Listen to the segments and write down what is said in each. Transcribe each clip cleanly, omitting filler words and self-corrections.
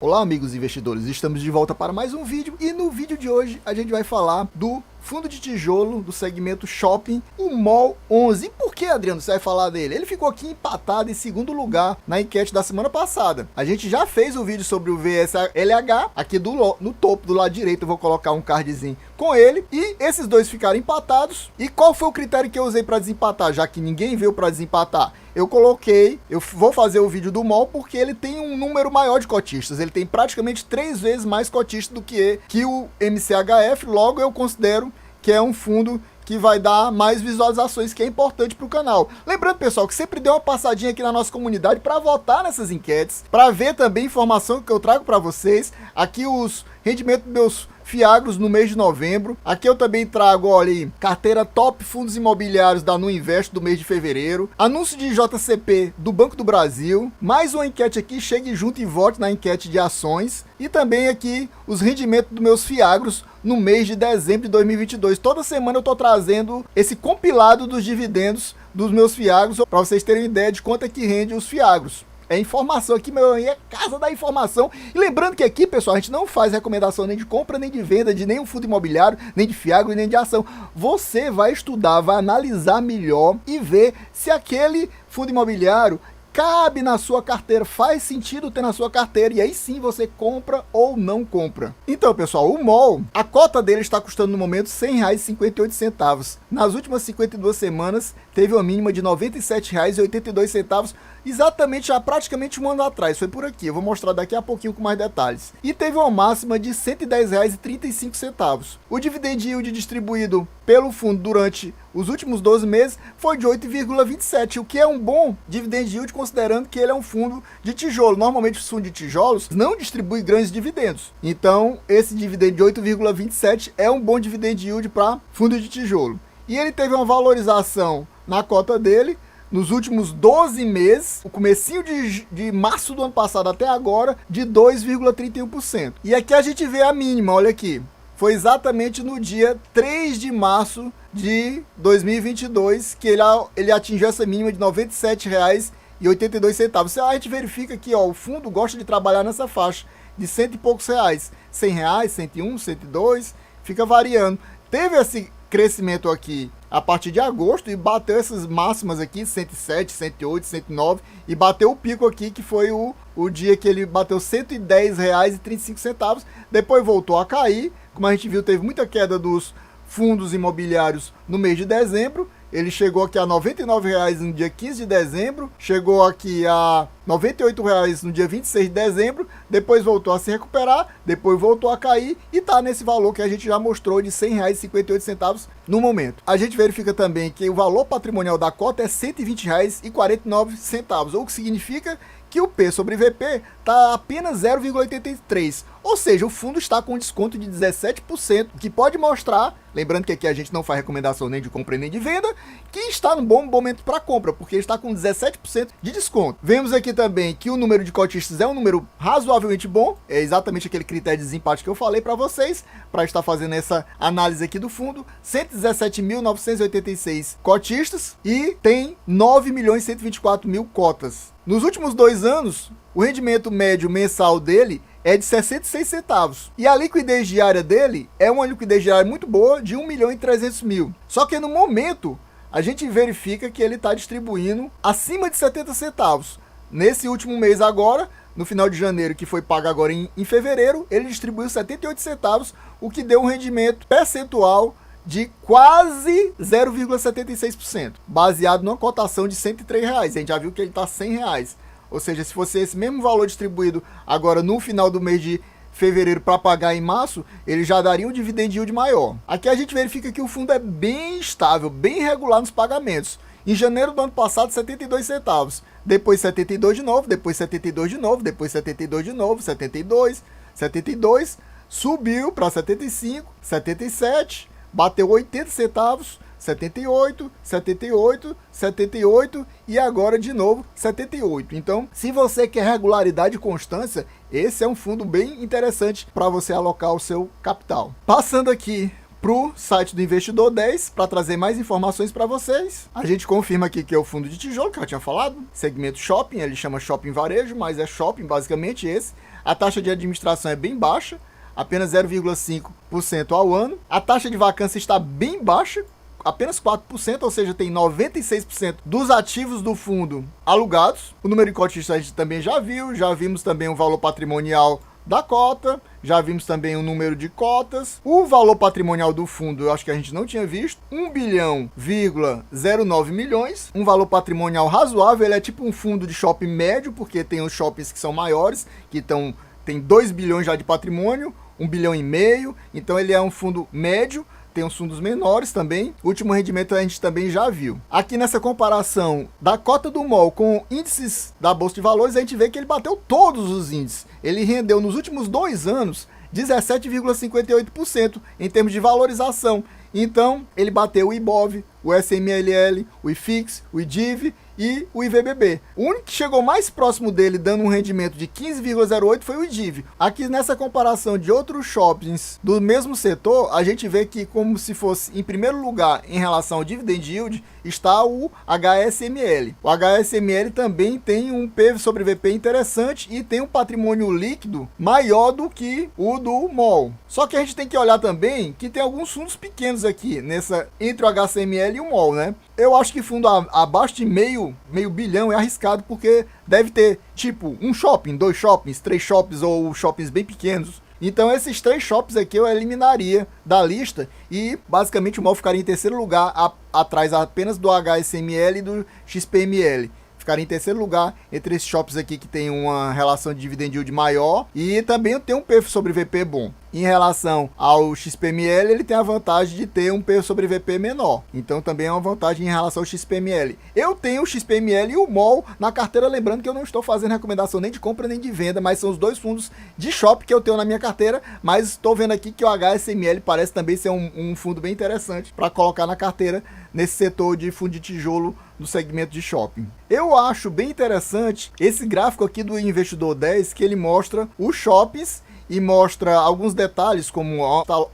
Olá amigos investidores, estamos de volta para mais um vídeo e no vídeo de hoje a gente vai falar do fundo de tijolo do segmento shopping, o MOL 11. E por que, Adriano, você vai falar dele? Ele ficou aqui empatado em segundo lugar na enquete da semana passada. A gente já fez um vídeo sobre o VSLH, aqui no topo do lado direito eu vou colocar um cardzinho com ele, e esses dois ficaram empatados. E qual foi o critério que eu usei para desempatar, já que ninguém veio para desempatar? Eu vou fazer o vídeo do MOL porque ele tem um número maior de cotistas, ele tem praticamente 3 vezes mais cotistas do que o MCHF, logo eu considero que é um fundo que vai dar mais visualizações, que é importante para o canal. Lembrando, pessoal, que sempre dê uma passadinha aqui na nossa comunidade para votar nessas enquetes, para ver também informação que eu trago para vocês, aqui os rendimentos dos meus Fiagros no mês de novembro. Aqui eu também trago, olha aí, carteira top fundos imobiliários da Nuinvest do mês de fevereiro, anúncio de JCP do Banco do Brasil, mais uma enquete aqui, chegue junto e vote na enquete de ações, e também aqui os rendimentos dos meus Fiagros no mês de dezembro de 2022. Toda semana eu tô trazendo esse compilado dos dividendos dos meus Fiagros, para vocês terem ideia de quanto é que rende os Fiagros. É informação aqui, meu, é casa da informação. E lembrando que aqui, pessoal, a gente não faz recomendação nem de compra, nem de venda de nenhum fundo imobiliário, nem de fiagro, nem de ação. Você vai estudar, vai analisar melhor e ver se aquele fundo imobiliário cabe na sua carteira, faz sentido ter na sua carteira, e aí sim você compra ou não compra. Então, pessoal, o MOL, a cota dele está custando no momento R$ 100,58. Nas últimas 52 semanas, teve uma mínima de R$ 97,82, exatamente há praticamente um ano atrás, foi por aqui, eu vou mostrar daqui a pouquinho com mais detalhes. E teve uma máxima de R$ 110,35. O dividend yield distribuído pelo fundo durante os últimos 12 meses foi de 8,27, o que é um bom dividend yield, considerando que ele é um fundo de tijolo. Normalmente os fundos de tijolos não distribuem grandes dividendos. Então, esse dividend de 8,27 é um bom dividend yield para fundo de tijolo. E ele teve uma valorização na cota dele nos últimos 12 meses, o comecinho de março do ano passado até agora, de 2,31%. E aqui a gente vê a mínima, olha aqui. Foi exatamente no dia 3 de março de 2022 que ele atingiu essa mínima de R$ 97,82. A gente verifica que o fundo gosta de trabalhar nessa faixa de cento e poucos reais. R$100, 101, 102, fica variando. Teve esse crescimento aqui a partir de agosto e bateu essas máximas aqui, 107, 108, 109, e bateu o pico aqui, que foi o dia que ele bateu R$ 110,35. Depois voltou a cair. Como a gente viu, teve muita queda dos fundos imobiliários no mês de dezembro. Ele chegou aqui a R$ 99,00 no dia 15 de dezembro, chegou aqui a R$ 98,00 no dia 26 de dezembro, depois voltou a se recuperar, depois voltou a cair e está nesse valor que a gente já mostrou de R$ 100,58 no momento. A gente verifica também que o valor patrimonial da cota é R$ 120,49, o que significa que o P sobre VP está apenas 0,83, ou seja, o fundo está com um desconto de 17%, o que pode mostrar, lembrando que aqui a gente não faz recomendação nem de compra nem de venda, que está num bom momento para compra, porque ele está com 17% de desconto. Vemos aqui também que o número de cotistas é um número razoavelmente bom, é exatamente aquele critério de desempate que eu falei para vocês, para estar fazendo essa análise aqui do fundo. 117.986 cotistas e tem 9.124.000 cotas. Nos últimos 2 anos, o rendimento médio mensal dele é de 66 centavos. E a liquidez diária dele é uma liquidez diária muito boa, de 1.300.000. Só que no momento, a gente verifica que ele está distribuindo acima de 70 centavos. Nesse último mês agora, no final de janeiro, que foi pago agora em fevereiro, ele distribuiu 78 centavos, o que deu um rendimento percentual de quase 0,76%, baseado numa cotação de R$ 103,00. A gente já viu que ele está R$ 100,00. Ou seja, se fosse esse mesmo valor distribuído agora no final do mês de fevereiro para pagar em março, ele já daria um dividend yield maior. Aqui a gente verifica que o fundo é bem estável, bem regular nos pagamentos. Em janeiro do ano passado, 72 centavos. Depois 72 de novo, depois 72 de novo, depois 72 de novo, 72, 72, subiu para 75, 77, bateu 80 centavos, 78, 78, 78 e agora de novo 78. Então, se você quer regularidade e constância, esse é um fundo bem interessante para você alocar o seu capital. Passando aqui pro site do Investidor 10 para trazer mais informações para vocês. A gente confirma aqui que é o fundo de tijolo, que eu já tinha falado, segmento shopping, ele chama shopping varejo, mas é shopping basicamente esse. A taxa de administração é bem baixa, apenas 0,5% ao ano. A taxa de vacância está bem baixa, apenas 4%, ou seja, tem 96% dos ativos do fundo alugados. O número de cotistas a gente também já vimos também o valor patrimonial da cota, já vimos também o número de cotas. O valor patrimonial do fundo, eu acho que a gente não tinha visto, 1,09 bilhões, um valor patrimonial razoável. Ele é tipo um fundo de shopping médio, porque tem os shoppings que são maiores, que tem 2 bilhões já de patrimônio, 1,5 bilhão, então ele é um fundo médio. Tem os fundos menores também. O último rendimento a gente também já viu. Aqui nessa comparação da cota do MOL com índices da Bolsa de Valores, a gente vê que ele bateu todos os índices. Ele rendeu nos últimos 2 anos 17,58% em termos de valorização. Então, ele bateu o IBOV, o SMLL, o IFIX, o IDIV e o IVBB. O único que chegou mais próximo dele, dando um rendimento de 15,08%, foi o IDIV. Aqui nessa comparação de outros shoppings do mesmo setor, a gente vê que, como se fosse em primeiro lugar em relação ao dividend yield, está o HSML. O HSML também tem um PV sobre VP interessante e tem um patrimônio líquido maior do que o do MOL. Só que a gente tem que olhar também que tem alguns fundos pequenos aqui, entre o HSML e o MOL, né? Eu acho que fundo abaixo de meio bilhão é arriscado, porque deve ter, tipo, um shopping, 2 shoppings, 3 shoppings ou shoppings bem pequenos. Então esses 3 shoppings aqui eu eliminaria da lista e basicamente o MOL ficaria em terceiro lugar, atrás apenas do HSML e do XPML. Ficaria em terceiro lugar entre esses shoppings aqui que tem uma relação de dividend yield maior e também tem um PEF sobre VP bom. Em relação ao XPML, ele tem a vantagem de ter um PEF sobre VP menor. Então também é uma vantagem em relação ao XPML. Eu tenho o XPML e o MOL na carteira, lembrando que eu não estou fazendo recomendação nem de compra nem de venda, mas são os 2 fundos de shopping que eu tenho na minha carteira, mas estou vendo aqui que o HSML parece também ser um fundo bem interessante para colocar na carteira nesse setor de fundo de tijolo do segmento de shopping. Eu acho bem interessante esse gráfico aqui do Investidor 10, que ele mostra os shoppings e mostra alguns detalhes, como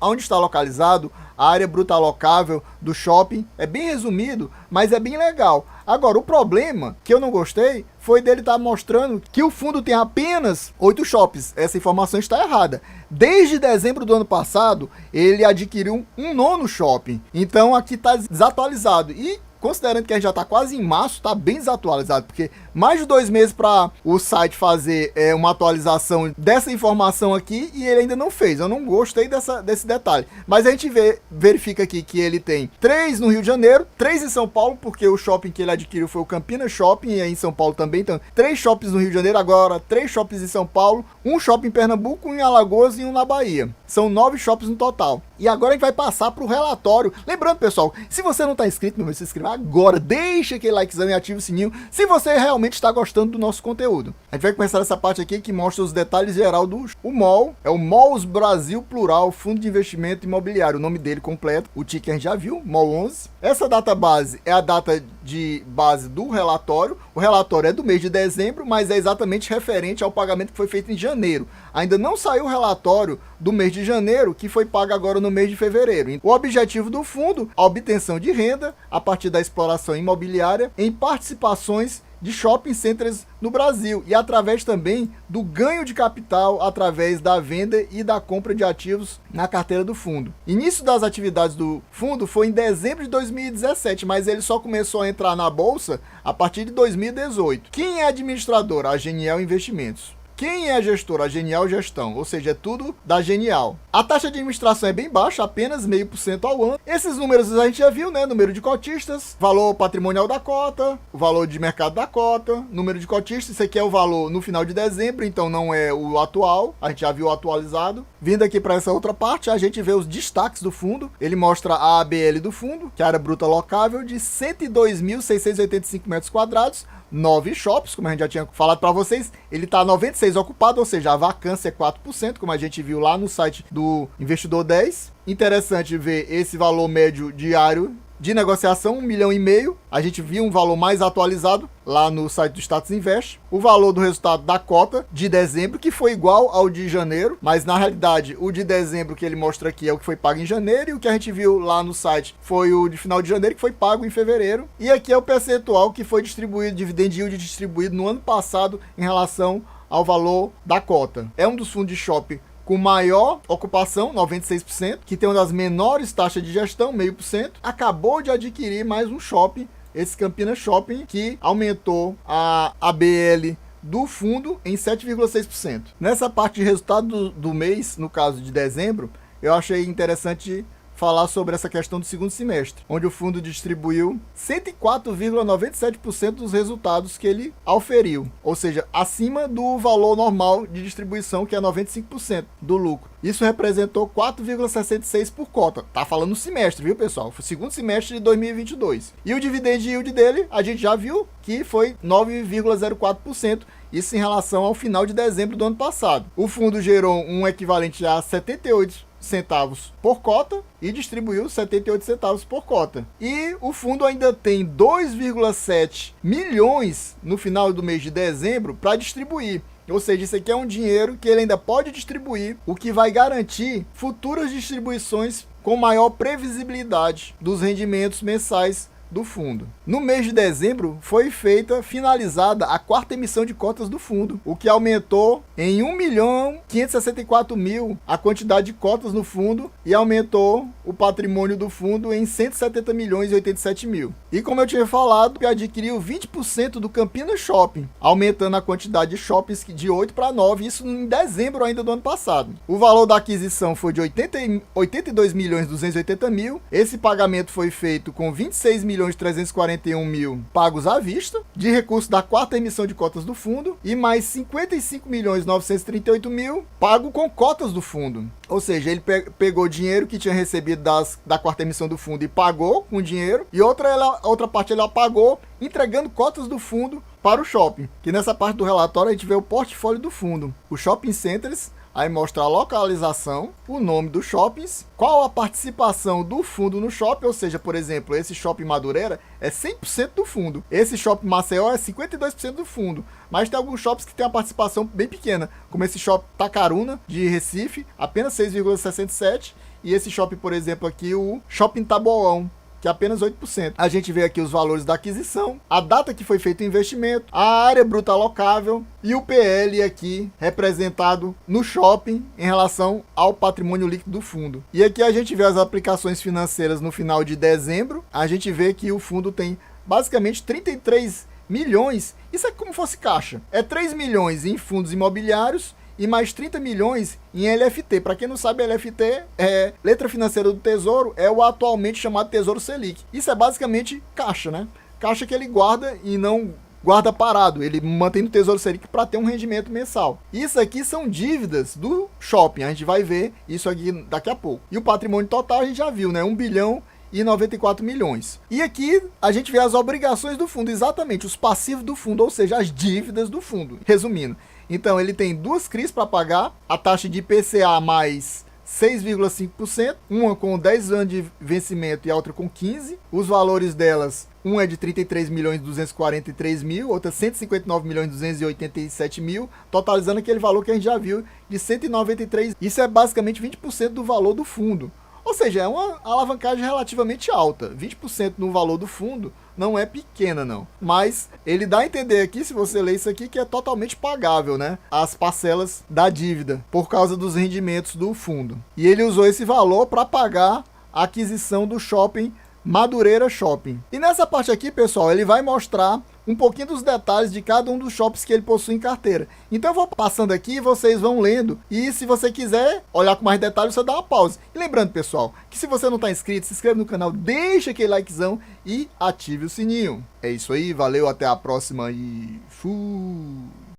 onde está localizado, a área bruta alocável do shopping. É bem resumido, mas é bem legal. Agora, o problema que eu não gostei foi dele estar mostrando que o fundo tem apenas 8 shoppings. Essa informação está errada. Desde dezembro do ano passado, ele adquiriu um 9º shopping. Então aqui está desatualizado. E considerando que a gente já está quase em março, está bem desatualizado, porque mais de 2 meses para o site fazer uma atualização dessa informação aqui e ele ainda não fez. Eu não gostei desse detalhe. Mas a gente verifica aqui que ele tem 3 no Rio de Janeiro, 3 em São Paulo, porque o shopping que ele adquiriu foi o Campinas Shopping, e aí em São Paulo também. Então, 3 shoppings no Rio de Janeiro, agora 3 shoppings em São Paulo, um shopping em Pernambuco, um em Alagoas e um na Bahia. São 9 shoppings no total. E agora a gente vai passar para o relatório. Lembrando, pessoal, se você não está inscrito, meu irmão, se inscreva agora, deixa aquele likezão e ativa o sininho se você realmente está gostando do nosso conteúdo. A gente vai começar essa parte aqui que mostra os detalhes geral do MOL. É o MOLS Brasil Plural, Fundo de Investimento Imobiliário. O nome dele completo, o ticker a gente já viu, MOL 11. Essa data base é a data de base do relatório. O relatório é do mês de dezembro, mas é exatamente referente ao pagamento que foi feito em janeiro. Ainda não saiu o relatório do mês de janeiro, que foi pago agora no mês de fevereiro. O objetivo do fundo, a obtenção de renda a partir da exploração imobiliária em participações de shopping centers no Brasil e através também do ganho de capital através da venda e da compra de ativos na carteira do fundo. Início das atividades do fundo foi em dezembro de 2017, mas ele só começou a entrar na bolsa a partir de 2018. Quem é administrador? A Genial Investimentos. Quem é a gestora? A Genial Gestão, ou seja, é tudo da Genial. A taxa de administração é bem baixa, apenas 0,5% ao ano. Esses números a gente já viu, né? Número de cotistas, valor patrimonial da cota, o valor de mercado da cota, número de cotistas. Isso aqui é o valor no final de dezembro, então não é o atual. A gente já viu o atualizado. Vindo aqui para essa outra parte, a gente vê os destaques do fundo. Ele mostra a ABL do fundo, que é a área bruta locável, de 102.685 metros quadrados. 9 shops, como a gente já tinha falado para vocês, ele está 96 ocupado, ou seja, a vacância é 4%, como a gente viu lá no site do Investidor 10. Interessante ver esse valor médio diário de negociação, 1,5 milhão. A gente viu um valor mais atualizado lá no site do Status Invest. O valor do resultado da cota de dezembro, que foi igual ao de janeiro, mas na realidade o de dezembro que ele mostra aqui é o que foi pago em janeiro, e o que a gente viu lá no site foi o de final de janeiro, que foi pago em fevereiro. E aqui é o percentual que foi distribuído, dividend yield distribuído no ano passado em relação ao valor da cota. É um dos fundos de shopping com maior ocupação, 96%, que tem uma das menores taxas de gestão, 0,5%. Acabou de adquirir mais um shopping, esse Campinas Shopping, que aumentou a ABL do fundo em 7,6%. Nessa parte de resultado do mês, no caso de dezembro, eu achei interessante falar sobre essa questão do segundo semestre, onde o fundo distribuiu 104,97% dos resultados que ele auferiu, ou seja, acima do valor normal de distribuição, que é 95% do lucro. Isso representou 4,66 por cota. Tá falando no semestre, viu, pessoal? Foi o segundo semestre de 2022. E o dividend yield dele, a gente já viu que foi 9,04%. Isso em relação ao final de dezembro do ano passado. O fundo gerou um equivalente a 78 centavos por cota e distribuiu 78 centavos por cota. E o fundo ainda tem 2,7 milhões no final do mês de dezembro para distribuir. Ou seja, isso aqui é um dinheiro que ele ainda pode distribuir, o que vai garantir futuras distribuições com maior previsibilidade dos rendimentos mensais do fundo. No mês de dezembro foi finalizada a quarta emissão de cotas do fundo, o que aumentou em 1.564.000 a quantidade de cotas no fundo e aumentou o patrimônio do fundo em 170 milhões e 87 mil. E como eu tinha falado, adquiriu 20% do Campinas Shopping, aumentando a quantidade de shoppings de 8 para 9, isso em dezembro ainda do ano passado. O valor da aquisição foi de 82 milhões 280 mil. Esse pagamento foi feito com 26 milhões 341 mil pagos à vista, de recurso da quarta emissão de cotas do fundo, e mais 55 milhões 938 mil pago com cotas do fundo. Ou seja, ele pegou dinheiro que tinha recebido da quarta emissão do fundo e pagou com dinheiro, e outra parte ele pagou entregando cotas do fundo para o shopping. Que nessa parte do relatório a gente vê o portfólio do fundo, o shopping centers. Aí mostra a localização, o nome dos shoppings, qual a participação do fundo no shopping, ou seja, por exemplo, esse shopping Madureira é 100% do fundo, esse shopping Maceió é 52% do fundo, mas tem alguns shoppings que tem uma participação bem pequena, como esse shopping Tacaruna, de Recife, apenas 6,67%, e esse shopping, por exemplo, aqui, o Shopping Taboão, que é apenas 8%. A gente vê aqui os valores da aquisição, a data que foi feito o investimento, a área bruta alocável e o PL aqui representado no shopping em relação ao patrimônio líquido do fundo. E aqui a gente vê as aplicações financeiras no final de dezembro. A gente vê que o fundo tem basicamente 33 milhões, isso é como fosse caixa. É 3 milhões em fundos imobiliários e mais 30 milhões em LFT. Para quem não sabe, LFT é letra financeira do Tesouro, é o atualmente chamado Tesouro Selic. Isso é basicamente caixa, né? Caixa que ele guarda e não guarda parado, ele mantém no Tesouro Selic para ter um rendimento mensal. Isso aqui são dívidas do shopping, a gente vai ver isso aqui daqui a pouco. E o patrimônio total a gente já viu, né? 1 bilhão e 94 milhões. E aqui a gente vê as obrigações do fundo, exatamente, os passivos do fundo, ou seja, as dívidas do fundo. Resumindo, então ele tem duas CRIs para pagar, a taxa de IPCA mais 6,5%, uma com 10 anos de vencimento e a outra com 15. Os valores delas, uma é de 33 milhões 243 mil, outra 159 milhões 287 mil, totalizando aquele valor que a gente já viu de 193. Isso é basicamente 20% do valor do fundo. Ou seja, é uma alavancagem relativamente alta. 20% no valor do fundo não é pequena, não. Mas ele dá a entender aqui, se você ler isso aqui, que é totalmente pagável, né? As parcelas da dívida, por causa dos rendimentos do fundo. E ele usou esse valor para pagar a aquisição do shopping Madureira Shopping. E nessa parte aqui, pessoal, ele vai mostrar um pouquinho dos detalhes de cada um dos shoppings que ele possui em carteira. Então eu vou passando aqui e vocês vão lendo. E se você quiser olhar com mais detalhes, você dá uma pausa. E lembrando, pessoal, que se você não está inscrito, se inscreve no canal, deixa aquele likezão e ative o sininho. É isso aí, valeu, até a próxima e fui!